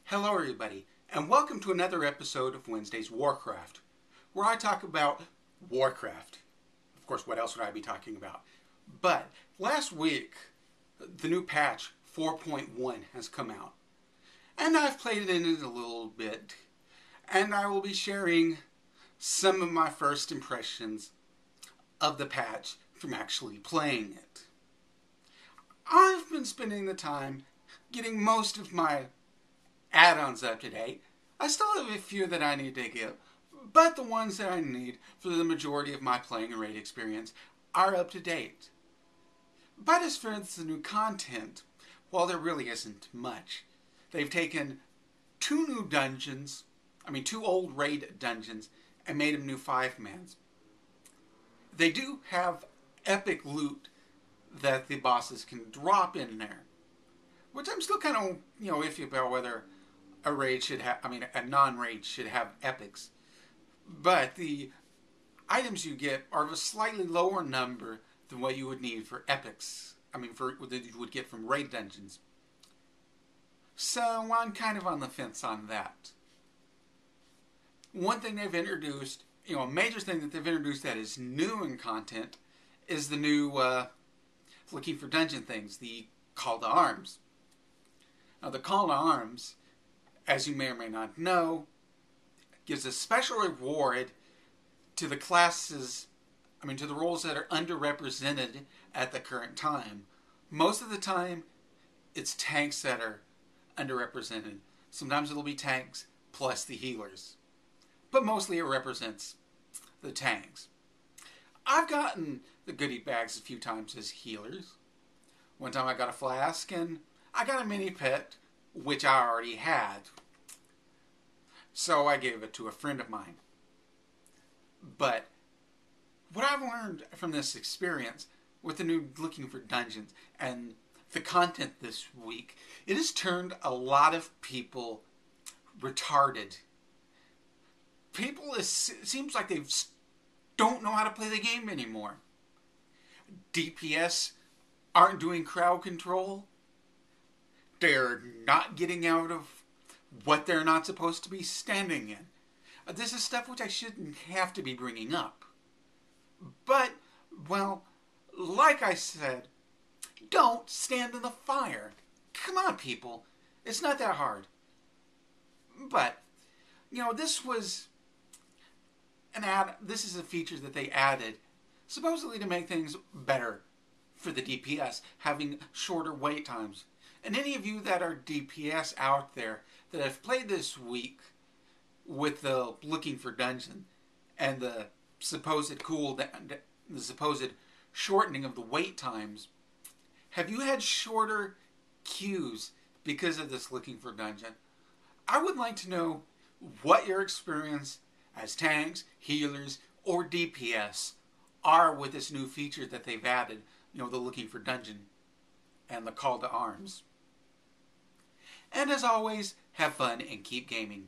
Hello everybody, and welcome to another episode of Wednesday's Warcraft, where I talk about Warcraft. Of course, what else would I be talking about? But last week, the new patch 4.1 has come out, and I've played in it a little bit, and I will be sharing some of my first impressions of the patch from actually playing it. I've been spending the time getting most of my add-ons up to date. I still have a few that I need to get, but the ones that I need for the majority of my playing and raid experience are up to date. But as far as the new content, well, there really isn't much. They've taken two old raid dungeons, and made them new 5-mans. They do have epic loot that the bosses can drop in there, which I'm still kind of, iffy about whether a raid should have, a non-raid should have epics. But the items you get are of a slightly lower number than what you would need for epics. For what you would get from raid dungeons. So I'm kind of on the fence on that. One thing they've introduced, a major thing that they've introduced that is new in content is the new looking for dungeon things, the call to arms. Now the call to arms, as you may or may not know, gives a special reward to the classes, to the roles that are underrepresented at the current time. Most of the time, it's tanks that are underrepresented. Sometimes it'll be tanks plus the healers. But mostly it represents the tanks. I've gotten the goodie bags a few times as healers. One time I got a flask and I got a mini pet, which I already had. So I gave it to a friend of mine. But what I've learned from this experience with the new looking for dungeons and the content this week, it has turned a lot of people retarded. It seems like they don't know how to play the game anymore. DPS aren't doing crowd control. They're not getting out of what they're not supposed to be standing in. This is stuff which I shouldn't have to be bringing up. But, well, like I said, don't stand in the fire. Come on, people. It's not that hard. But, this was this is a feature that they added supposedly to make things better for the DPS, having shorter wait times. And any of you that are DPS out there that have played this week with the looking for dungeon and the supposed shortening of the wait times, have you had shorter queues because of this looking for dungeon? I would like to know what your experience as tanks, healers, or DPS are with this new feature that they've added, the looking for dungeon and the call to arms. And as always, have fun and keep gaming.